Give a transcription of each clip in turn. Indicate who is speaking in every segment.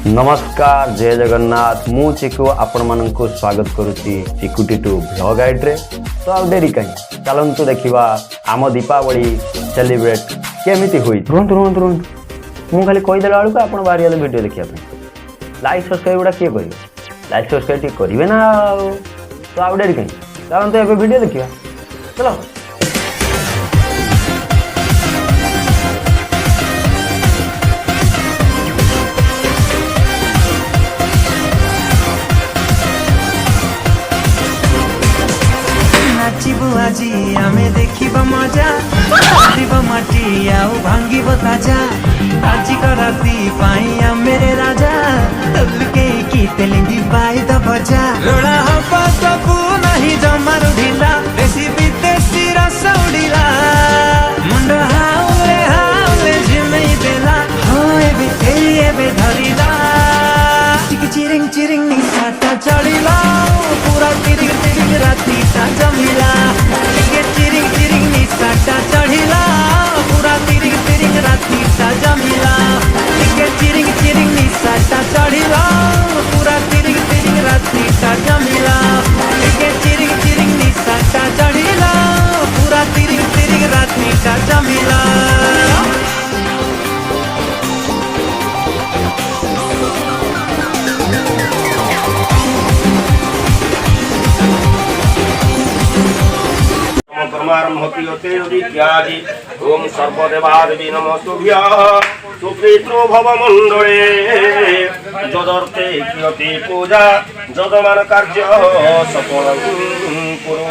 Speaker 1: नमस्कार जय जगन्नाथ मु चिकू आपण मानक स्वागत करुच्ची चिकू टिटू ब्लॉग गाइड रे। तो आ डेरी कहीं चलतु देखा आम दीपावली सेलिब्रेट केमी हुई। रुहतु रुहतु रुहतु मुझे कहीदे बेलू आप बाहर वीडियो देखा लाइक सब्सक्राइब गुड़ा किए करेंगे लाइक सब्सक्राइब करेंगे ना। तो आ डेरी कहीं चलतु एवं वीडियो देखा चलो।
Speaker 2: আজি আমি দেখিব মজা দিব মাটি আউ ভাঙ্গিব তাজা আজি রাতি পাই মেরে রাজা তলকে কি তেলেঙ্গি পাই দ বজা রোড়া হব সবু নাহি জমারু ঢিলা দেশি বিদেশি রস উড়িলা মুন্ড হাউলে ঝিমেই দেলা এবে এবে ধরিলা চিরিং চিরিং নিশাটা চড়িলা পুরা তিরিং তিরিং রাতিটা জমিলা चिरिंग चिरिंग निशाटा चढ़िला पूरा तिरिंग तिरिंग रातिटा जमिला चिरिंग चिरिंग निशाटा चढ़िला पूरा तिरिंग तिरिंग रातिटा जमिला चिरिंग चिरिंग निशाटा चढ़िला पूरा तिरिंग तिरिंग रातिटा जमिला।
Speaker 3: ओम सर्वदेवादेवी नमस्तुभ्यः सुपितृ भवमण्डले जदर्थे क्रियते पूजा जदमान कार्य सफलं कुरु।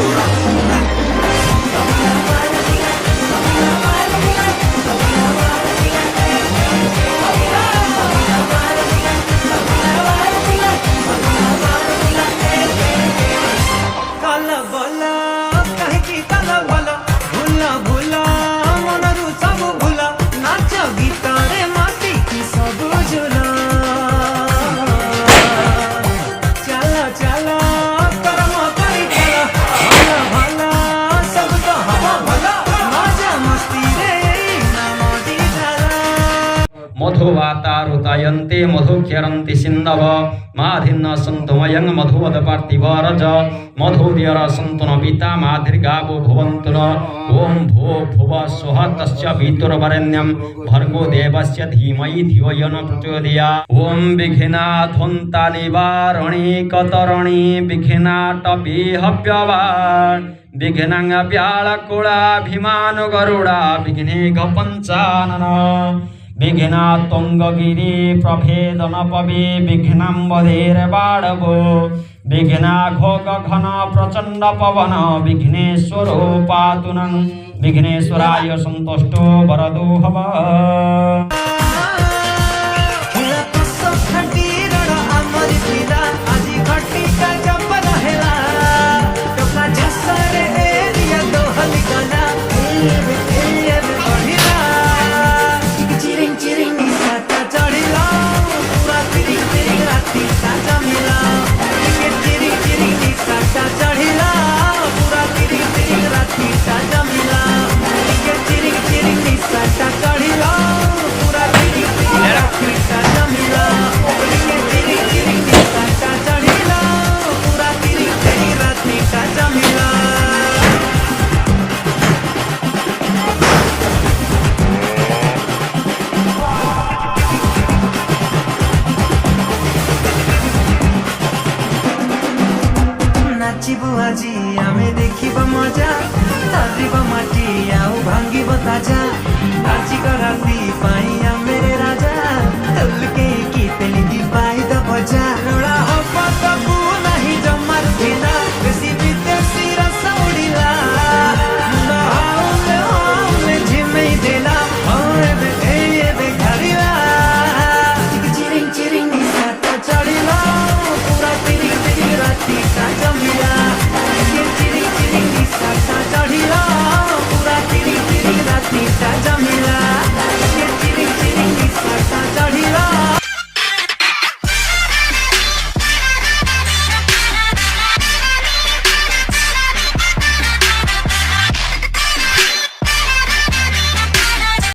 Speaker 4: मधुवातारुतायन्ते मधुक्षरन्ति सिन्धव माधिन्न सन्तुमयं मधुवद पार्थिवरज मधुर्यर सन्तु न पिता माधिर्गावो भवन्तु न। ओम भो भुव स्वः तस्य वितुर्वरेण्यं भर्गो देवस्य धीमहि धियो यो न प्रचोदयात्। ओम विघ्नाध्वन्ता निवारणी कतरणी विघ्नाटपी हव्यवान् विघ्नं व्याळकुळाभिमानो गरुडा विघ्नेघ पञ्चानन विघ्ना तुंगगिरी प्रभेदनपवे विघ्नं वधेर्बाडवो विघ्ना घोग घन प्रचंड पवन विघ्नेश्वरो पातु नः विघ्नेश्वराय संतुष्टो वरदो हव।
Speaker 2: আজি আমি দেখিব মজা ধরিব মাটি আউ ভাঙ্গিব তাজা আজি রাতি পাই